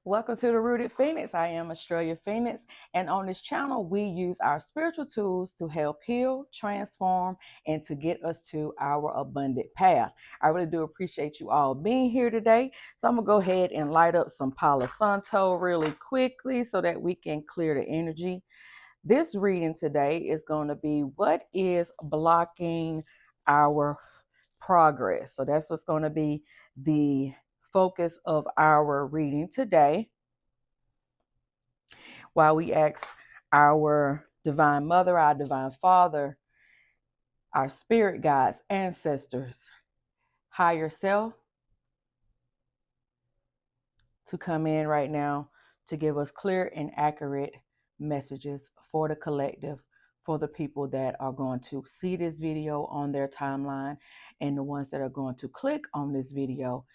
Welcome to the Rooted Phoenix. I am Estrella Phoenix, and on this channel, we use our spiritual tools to help heal, transform, and to get us to our abundant path. I really do appreciate you all being here today. So I'm gonna go ahead and light up some Palo Santo really quickly so that we can clear the energy. This reading today is going to be what is blocking our progress. So that's what's going to be the focus of our reading today, while we ask our divine mother, our divine father, our spirit guides, ancestors, higher self to come in right now to give us clear and accurate messages for the collective, for the people that are going to see this video on their timeline and the ones that are going to click on this video.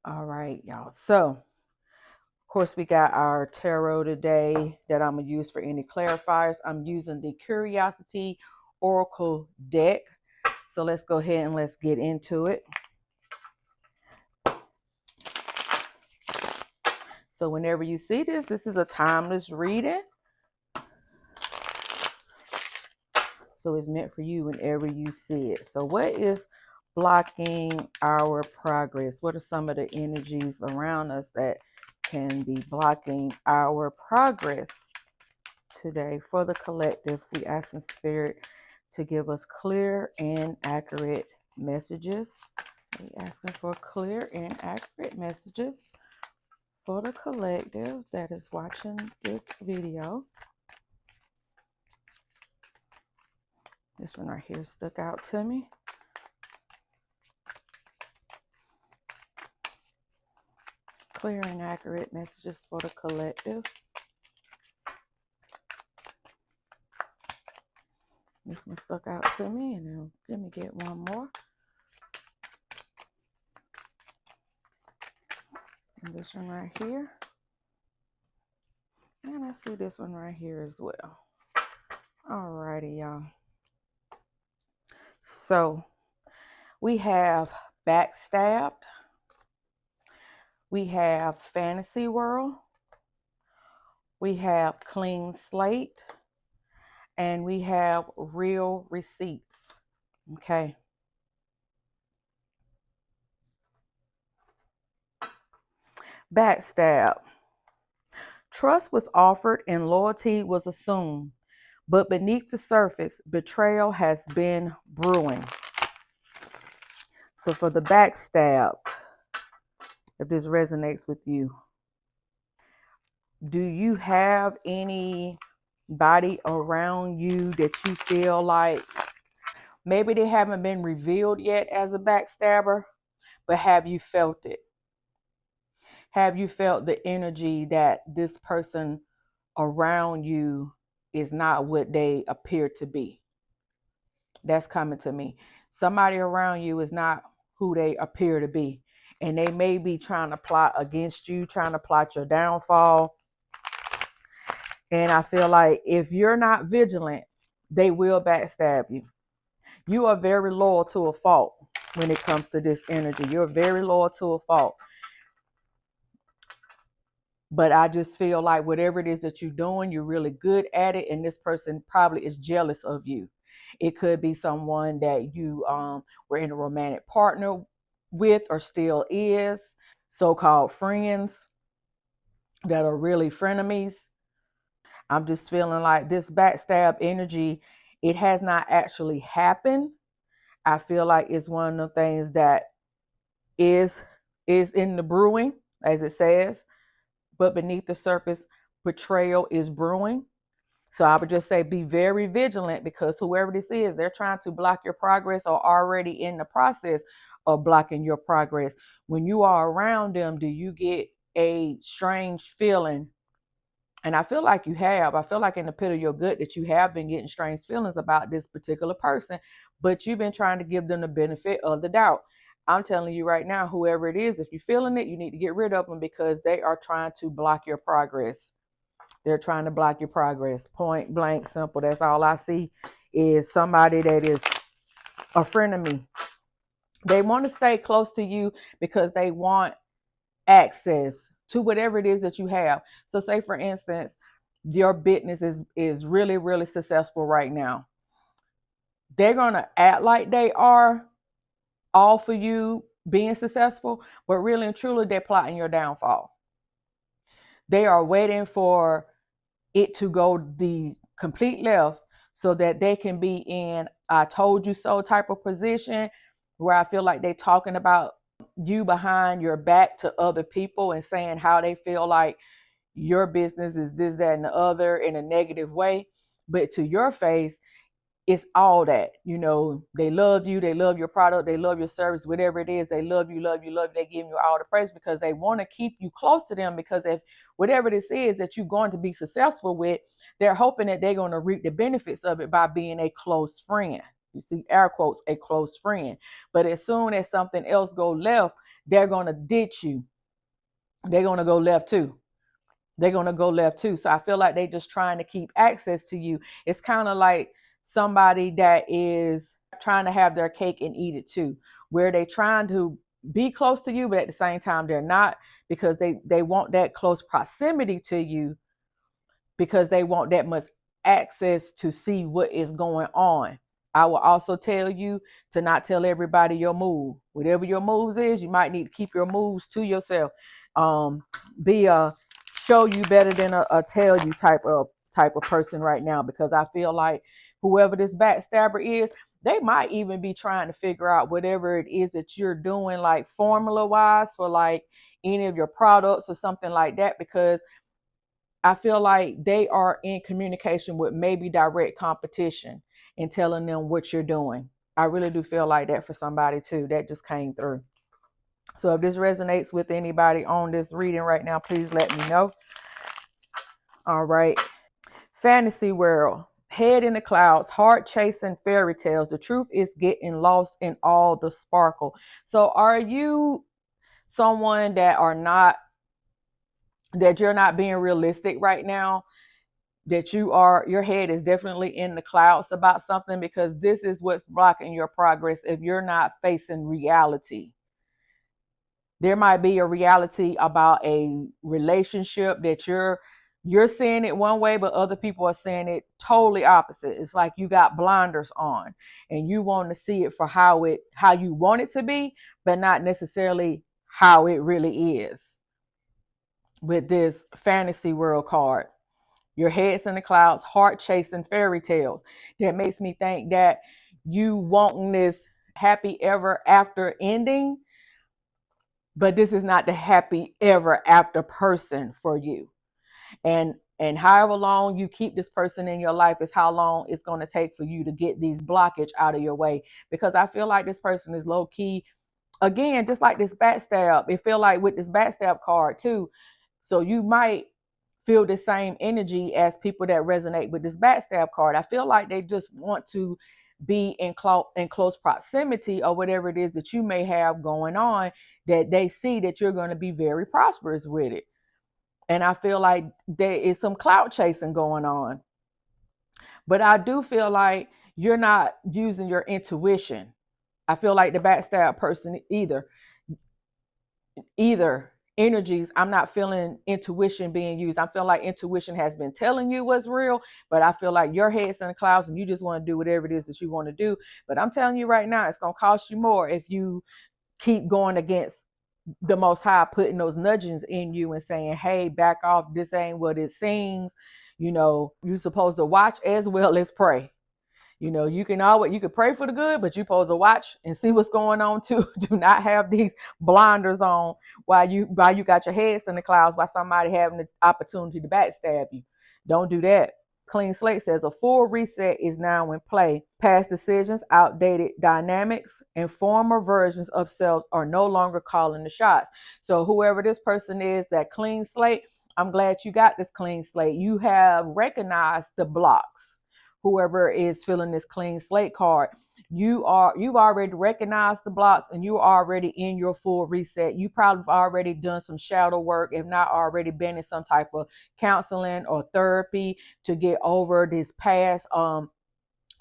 All right, y'all. So, of course, we got our tarot today that I'm going to use for any clarifiers. I'm using the Curiosity Oracle deck. So let's go ahead and let's get into it. So whenever you see this, this is a timeless reading. So it's meant for you whenever you see it. So what is blocking our progress? What are some of the energies around us that can be blocking our progress today? For the collective, we ask in spirit to give us clear and accurate messages. We asking for clear and accurate messages for the collective that is watching this video. This one right here stuck out to me. Clear and accurate messages for the collective. This one stuck out to me, and then let me get one more. And this one right here. And I see this one right here as well. Alrighty, y'all. So we have backstabbed. We have fantasy world. We have clean slate. And we have real receipts. Okay. Backstab. Trust was offered and loyalty was assumed, but beneath the surface, betrayal has been brewing. So for the backstab, if this resonates with you, do you have anybody around you that you feel like maybe they haven't been revealed yet as a backstabber, but have you felt it? Have you felt the energy that this person around you is not what they appear to be? That's coming to me. Somebody around you is not who they appear to be. And they may be trying to plot against you, trying to plot your downfall. And I feel like if you're not vigilant, they will backstab you. You are very loyal to a fault when it comes to this energy. You're very loyal to a fault. But I just feel like whatever it is that you're doing, you're really good at it. And this person probably is jealous of you. It could be someone that you were in a romantic partner with or still is, so-called friends that are really frenemies. I'm just feeling like this backstab energy, it has not actually happened. I feel like it's one of the things that is in the brewing, as it says, but beneath the surface, betrayal is brewing. So I would just say be very vigilant, because whoever this is, they're trying to block your progress or already in the process of blocking your progress. When you are around them, do you get a strange feeling? And I feel like you have. I feel like in the pit of your gut that you have been getting strange feelings about this particular person, but you've been trying to give them the benefit of the doubt. I'm telling you right now, whoever it is, if you're feeling it, you need to get rid of them, because they are trying to block your progress. They're trying to block your progress. Point blank, simple. That's all I see is somebody that is a friend of me. They want to stay close to you because they want access to whatever it is that you have. So say for instance, your business is really, really successful right now. They're going to act like they are all for you being successful, but really and truly they're plotting your downfall. They are waiting for it to go the complete left so that they can be in I told you so type of position, where I feel like they're talking about you behind your back to other people and saying how they feel like your business is this, that, and the other in a negative way. But to your face, it's all that, they love you, they love your product, they love your service, whatever it is, they love you, love you, love you. They give you all the praise because they want to keep you close to them, because if whatever this is that you're going to be successful with, they're hoping that they're going to reap the benefits of it by being a close friend. You see, air quotes, a close friend. But as soon as something else go left, they're going to ditch you. They're going to go left too. They're going to go left too. So I feel like they're just trying to keep access to you. It's kind of like somebody that is trying to have their cake and eat it too, where they trying to be close to you, but at the same time, they're not, because they want that close proximity to you, because they want that much access to see what is going on. I will also tell you to not tell everybody your move. Whatever your moves is, you might need to keep your moves to yourself. Be a show you better than a tell you type of person right now, because I feel like whoever this backstabber is, they might even be trying to figure out whatever it is that you're doing, like formula wise, for like any of your products or something like that, because I feel like they are in communication with maybe direct competition and telling them what you're doing. I really do feel like that for somebody too. That just came through. So if this resonates with anybody on this reading right now, please let me know. All right. Fantasy world. Head in the clouds, heart chasing fairy tales. The truth is getting lost in all the sparkle. So are you someone that you're not being realistic right now? That your head is definitely in the clouds about something, because this is what's blocking your progress if you're not facing reality. There might be a reality about a relationship that you're seeing it one way, but other people are saying it totally opposite. It's like you got blinders on and you want to see it for how you want it to be, but not necessarily how it really is. With this fantasy world card, your head's in the clouds, heart chasing fairy tales. That makes me think that you wanting this happy ever after ending, but this is not the happy ever after person for you. And however long you keep this person in your life is how long it's going to take for you to get these blockage out of your way. Because I feel like this person is low key, again, just like this backstab. It feel like with this backstab card too. So you might feel the same energy as people that resonate with this backstab card. I feel like they just want to be in close proximity or whatever it is that you may have going on, that they see that you're going to be very prosperous with it. And I feel like there is some clout chasing going on. But I do feel like you're not using your intuition. I feel like the backstab person either energies, I'm not feeling intuition being used. I feel like intuition has been telling you what's real, but I feel like your head's in the clouds and you just want to do whatever it is that you want to do. But I'm telling you right now, it's going to cost you more if you keep going against the Most High, putting those nudgings in you and saying, hey, back off. This ain't what it seems. You're supposed to watch as well as pray. You can pray for the good, but you're supposed to watch and see what's going on too. Do not have these blinders on while you got your heads in the clouds while somebody having the opportunity to backstab you. Don't do that. Clean Slate says a full reset is now in play. Past decisions, outdated dynamics, and former versions of selves are no longer calling the shots. So whoever this person is, that clean slate, I'm glad you got this clean slate. You have recognized the blocks. Whoever is filling this clean slate card, you've already recognized the blocks and you're already in your full reset. You probably have already done some shadow work, if not already been in some type of counseling or therapy to get over this past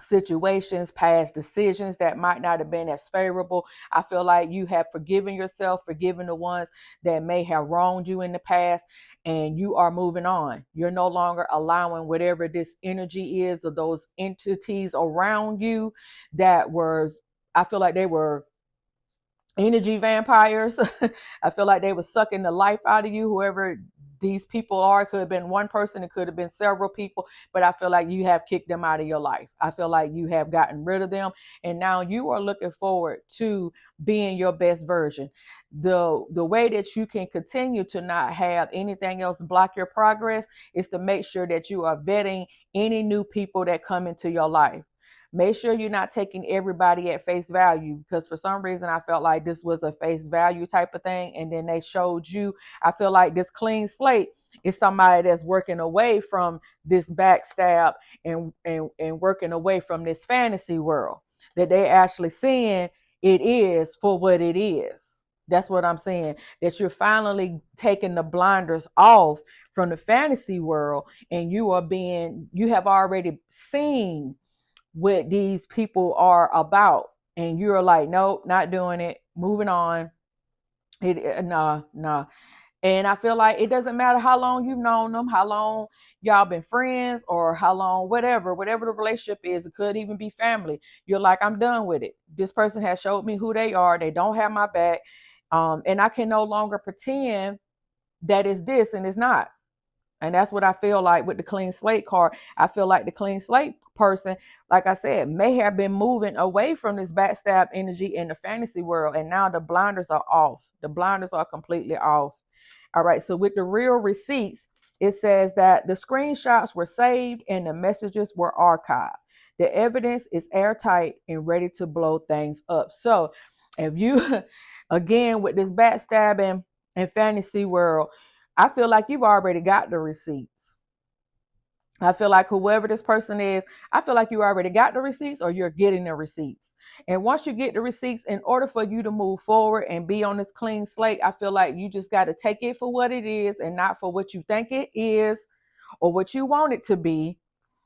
situations, past decisions that might not have been as favorable. I feel like you have forgiven yourself, forgiven the ones that may have wronged you in the past, and you are moving on. You're no longer allowing whatever this energy is, or those entities around you that were, I feel like they were energy vampires. I feel like they were sucking the life out of you, whoever these people are. It could have been one person, it could have been several people, but I feel like you have kicked them out of your life. I feel like you have gotten rid of them, and now you are looking forward to being your best version. The way that you can continue to not have anything else block your progress is to make sure that you are vetting any new people that come into your life. Make sure you're not taking everybody at face value, because for some reason I felt like this was a face value type of thing. And then they showed you, I feel like this clean slate is somebody that's working away from this backstab and working away from this fantasy world, that they actually seeing it is for what it is. That's what I'm saying. That you're finally taking the blinders off from the fantasy world, and you have already seen what these people are about, and you're like, nope, not doing it, moving on. Nah. And I feel like it doesn't matter how long you've known them, how long y'all been friends, or how long, whatever the relationship is. It could even be family. You're like, I'm done with it. This person has showed me who they are. They don't have my back. And I can no longer pretend that it's this and it's not. And that's what I feel like with the clean slate card. I feel like the clean slate person, like I said, may have been moving away from this backstab energy in the fantasy world. And now the blinders are off. The blinders are completely off. All right. So with the real receipts, it says that the screenshots were saved and the messages were archived. The evidence is airtight and ready to blow things up. So if you, again, with this backstabbing and fantasy world, I feel like you've already got the receipts. I feel like whoever this person is, I feel like you already got the receipts, or you're getting the receipts. And once you get the receipts, in order for you to move forward and be on this clean slate, I feel like you just got to take it for what it is and not for what you think it is or what you want it to be.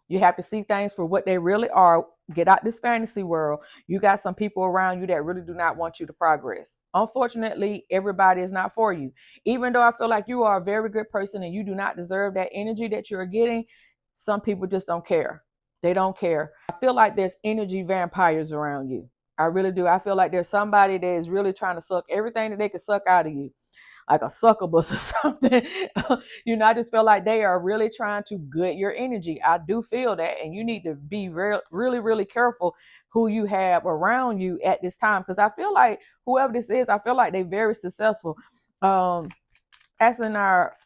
You have to see things for what they really are. Get out this fantasy world. You got some people around you that really do not want you to progress. Unfortunately, everybody is not for you. Even though I feel like you are a very good person and you do not deserve that energy that you're getting, some people just don't care. They don't care. I feel like there's energy vampires around you. I really do. I feel like there's somebody that is really trying to suck everything that they can suck out of you, like a succubus or something. I just feel like they are really trying to gut your energy. I do feel that. And you need to be really, really careful who you have around you at this time. Because I feel like whoever this is, I feel like they're very successful. Asking our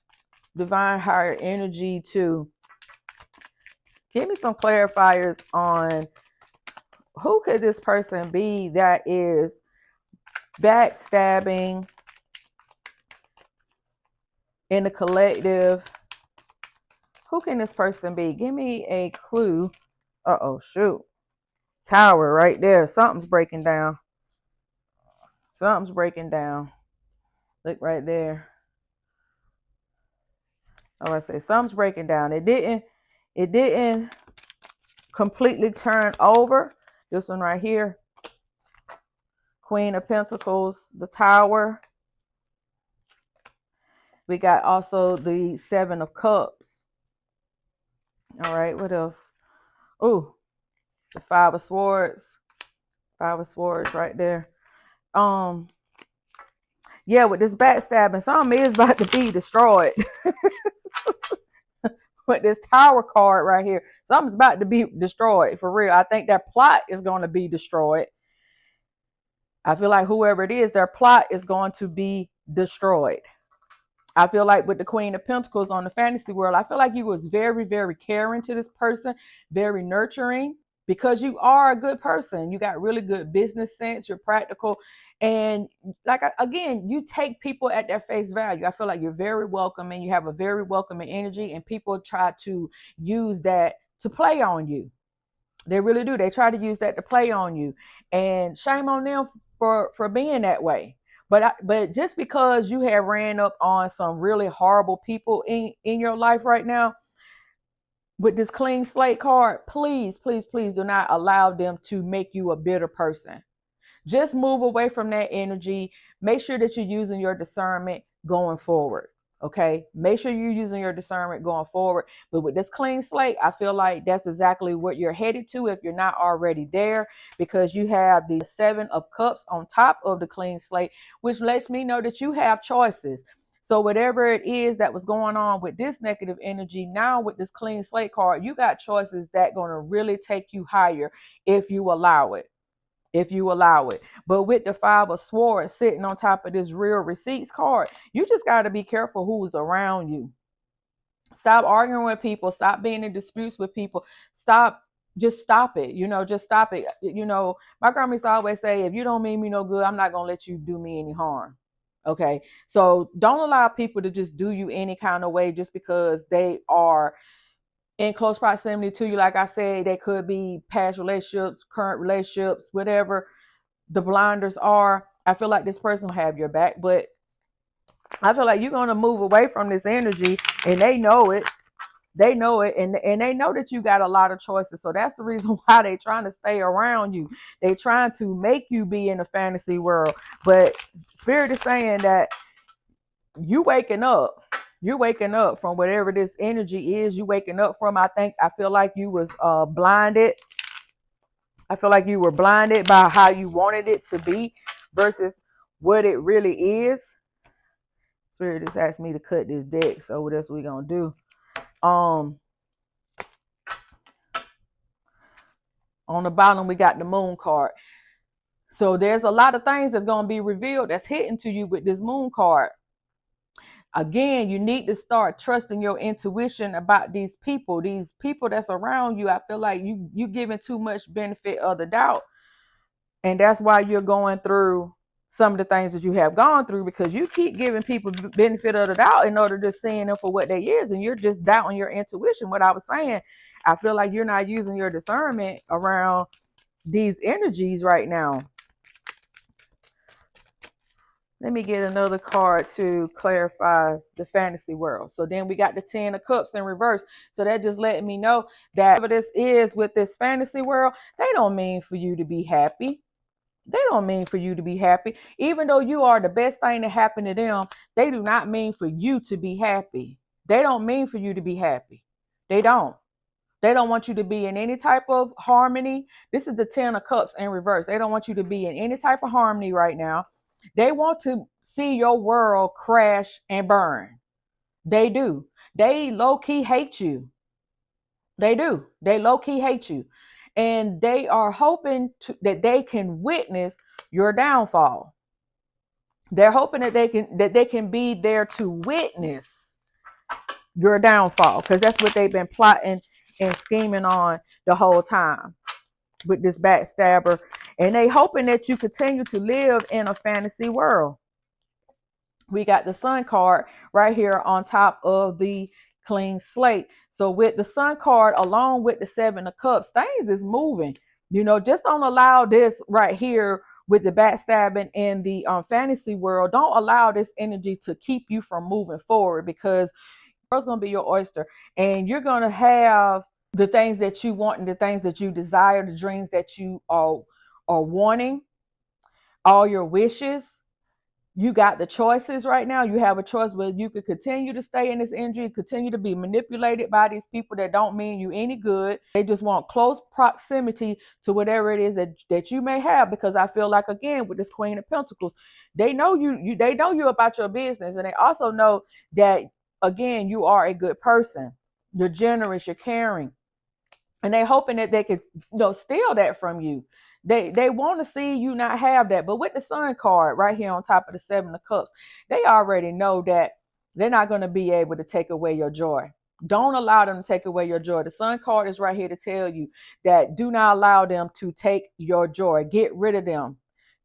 divine higher energy to give me some clarifiers on who could this person be that is backstabbing in the collective. Who can this person be? Give me a clue. Uh-oh, shoot. Tower right there. Something's breaking down. Something's breaking down. Look right there. Oh, I say something's breaking down. It didn't completely turn over. This one right here. Queen of Pentacles, the Tower. We got also the Seven of Cups. All right, what else? Oh, the Five of Swords. Five of Swords right there. Yeah, with this backstabbing, something is about to be destroyed. With this Tower card right here, something's about to be destroyed for real. I think their plot is going to be destroyed. I feel like whoever it is, their plot is going to be destroyed. I feel like with the Queen of Pentacles on the fantasy world, I feel like you was very, very caring to this person, very nurturing, because you are a good person. You got really good business sense. You're practical. And like, again, you take people at their face value. I feel like you're very welcoming. You have a very welcoming energy, and people try to use that to play on you. They really do. They try to use that to play on you, and shame on them for being that way. But just because you have ran up on some really horrible people in your life right now, With this clean slate card, please, please, please do not allow them to make you a bitter person. Just move away from that energy. Make sure that you're using your discernment going forward. Okay. Make sure you're using your discernment going forward. But with this clean slate, I feel like that's exactly what you're headed to if you're not already there, because you have the 7 of Cups on top of the clean slate, which lets me know that you have choices. So whatever it is that was going on with this negative energy, now with this clean slate card, you got choices that going to really take you higher if you allow it. If you allow it. But with the 5 of Swords sitting on top of this real receipts card, you just got to be careful who's around you. Stop arguing with people. Stop being in disputes with people. Just stop it. Just stop it. My grandma used to always say, if you don't mean me no good, I'm not going to let you do me any harm. Okay. So don't allow people to just do you any kind of way just because they are in close proximity to you. Like I said, they could be past relationships, current relationships, whatever the blinders are. I feel like this person will have your back, but I feel like you're going to move away from this energy, and they know it. They know it, and they know that you got a lot of choices. So that's the reason why they trying to stay around you. They trying to make you be in a fantasy world. But Spirit is saying that you waking up. You're waking up from whatever this energy is. You waking up from. I feel like you was blinded. I feel like you were blinded by how you wanted it to be versus what it really is. Spirit just asked me to cut this deck, so that's what we're gonna do. On the bottom, we got the Moon card. So there's a lot of things that's gonna be revealed that's hidden to you with this Moon card. Again, you need to start trusting your intuition about these people that's around you. I feel like you giving too much benefit of the doubt, and that's why you're going through some of the things that you have gone through, because you keep giving people benefit of the doubt in order to seeing them for what they is, and you're just doubting your intuition. What I was saying, I feel like you're not using your discernment around these energies right now. Let me get another card to clarify the fantasy world. So then we got the 10 of Cups in reverse. So that just letting me know that whatever this is with this fantasy world, they don't mean for you to be happy. They don't mean for you to be happy. Even though you are the best thing that happened to them, they do not mean for you to be happy. They don't mean for you to be happy. They don't. They don't want you to be in any type of harmony. This is the 10 of Cups in reverse. They don't want you to be in any type of harmony right now. They want to see your world crash and burn. They do. They low-key hate you. They do. They low-key hate you. And they are hoping that they can witness your downfall. They're hoping that they can be there to witness your downfall, because that's what they've been plotting and scheming on the whole time with this backstabber. And they hoping that you continue to live in a fantasy world. We got the Sun card right here on top of the clean slate. So with the Sun card along with the 7 of Cups, things is moving. Just don't allow this right here with the backstabbing in the fantasy world. Don't allow this energy to keep you from moving forward, because the world's going to be your oyster, and you're going to have the things that you want and the things that you desire, the dreams that you are wanting, all your wishes. You got the choices right now. You have a choice whether you could continue to stay in this energy, continue to be manipulated by these people that don't mean you any good. They just want close proximity to whatever it is that you may have, because I feel like, again, with this Queen of Pentacles, they know you they know you about your business, and they also know that, again, you are a good person. You're generous, you're caring. And they hoping that they could, steal that from you. They want to see you not have that. But with the Sun card right here on top of the 7 of Cups, they already know that they're not going to be able to take away your joy. Don't allow them to take away your joy. The Sun card is right here to tell you that do not allow them to take your joy. Get rid of them.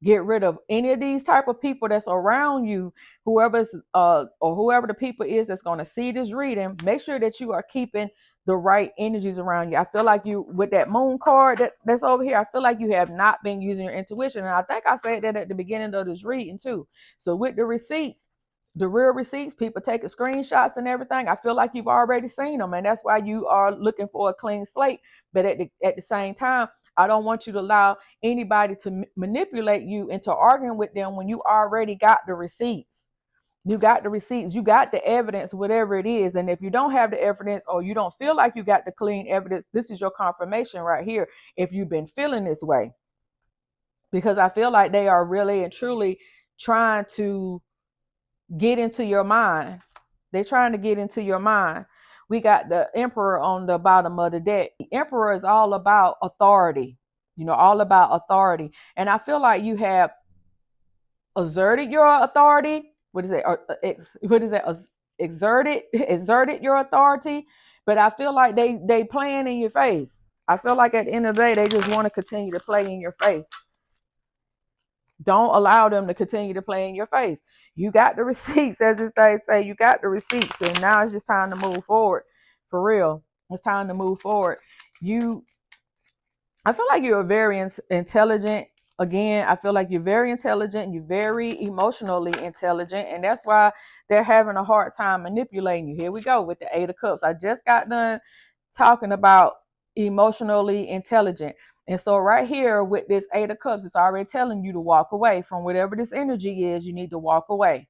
Get rid of any of these type of people that's around you, whoever's or whoever the people is that's going to see this reading. Make sure that you are keeping the right energies around you. I feel like you, with that Moon card that's over here, I feel like you have not been using your intuition. And I think I said that at the beginning of this reading too. So with the receipts, the real receipts, people taking screenshots and everything. I feel like you've already seen them, and that's why you are looking for a clean slate. But at the same time, I don't want you to allow anybody to manipulate you into arguing with them when you already got the receipts. You got the receipts, you got the evidence, whatever it is. And if you don't have the evidence, or you don't feel like you got the clean evidence, this is your confirmation right here. If you've been feeling this way, because I feel like they are really and truly trying to get into your mind. They're trying to get into your mind. We got the Emperor on the bottom of the deck. The Emperor is all about authority, all about authority. And I feel like you have exerted your authority. What is it? What is that? Exerted your authority. But I feel like they playing in your face. I feel like at the end of the day, they just want to continue to play in your face. Don't allow them to continue to play in your face. You got the receipts, as this thing say. You got the receipts, and now it's just time to move forward. For real, it's time to move forward. I feel like you're very intelligent. Again, I feel like you're very intelligent. You're very emotionally intelligent, and that's why they're having a hard time manipulating you. Here we go with the Eight of Cups. I just got done talking about emotionally intelligent. And so right here with this Eight of Cups, it's already telling you to walk away from whatever this energy is. You need to walk away.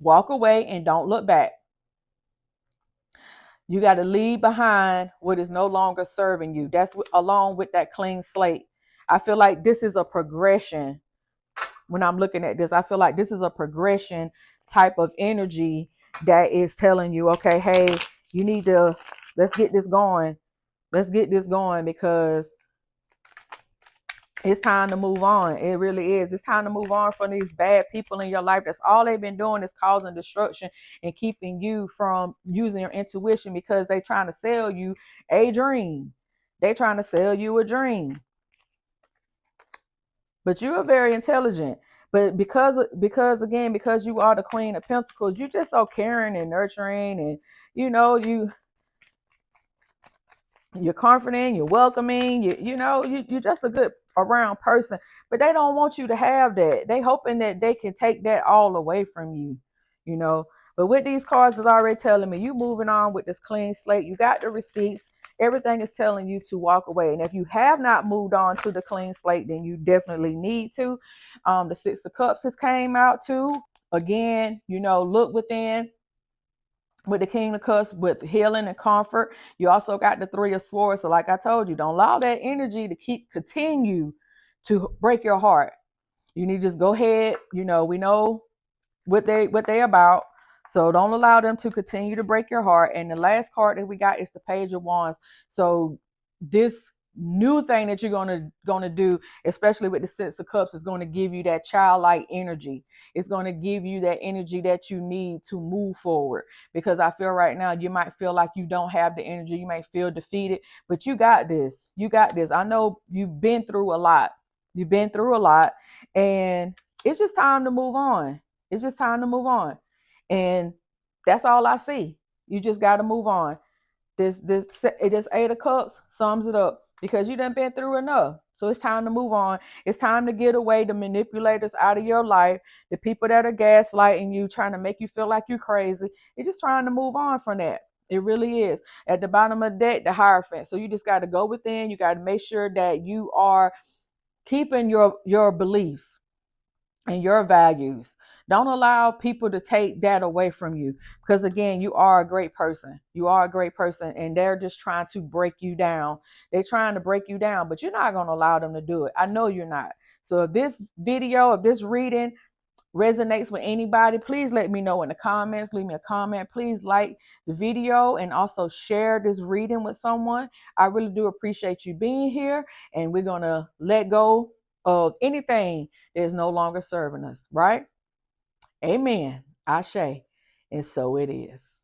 Walk away and don't look back. You got to leave behind what is no longer serving you. That's along with that clean slate. I feel like this is a progression. When I'm looking at this, I feel like this is a progression type of energy that is telling you, okay, hey, you need to, let's get this going. Let's get this going, because it's time to move on. It really is. It's time to move on from these bad people in your life. That's all they've been doing, is causing destruction and keeping you from using your intuition, because they're trying to sell you a dream. They're trying to sell you a dream. But you are very intelligent. But because you are the Queen of Pentacles, you're just so caring and nurturing, and you're confident, you're welcoming, you're just a good around person. But they don't want you to have that. They hoping that they can take that all away from you, But with these cards, is already telling me you moving on with this clean slate. You got the receipts. Everything is telling you to walk away. And if you have not moved on to the clean slate, then you definitely need to. The Six of Cups has came out too. Again, look within. With the King of Cups, with healing and comfort. You also got the Three of Swords. So like I told you, don't allow that energy to continue to break your heart. You need to just go ahead. We know what they about. So don't allow them to continue to break your heart. And the last card that we got is the Page of Wands. So this new thing that you're gonna do, especially with the Six of Cups, is going to give you that childlike energy. It's going to give you that energy that you need to move forward, because I feel right now you might feel like you don't have the energy. You might feel defeated, but you got this. I know you've been through a lot. And it's just time to move on. And that's all I see. You just got to move on. This Eight of Cups sums it up, because you done been through enough. So it's time to move on. It's time to get away the manipulators out of your life, the people that are gaslighting you, trying to make you feel like you're crazy. You're just trying to move on from that. It really is. At the bottom of the deck, the Hierophant. So you just got to go within. You got to make sure that you are keeping your beliefs and your values. Don't allow people to take that away from you, because again, you are a great person. And they're just trying to break you down. They're trying to break you down, but you're not going to allow them to do it. I know you're not. So if this reading resonates with anybody, please let me know in the comments. Leave me a comment. Please like the video and also share this reading with someone. I really do appreciate you being here, and we're going to let go of anything that is no longer serving us, right? Amen. Ashe. And so it is.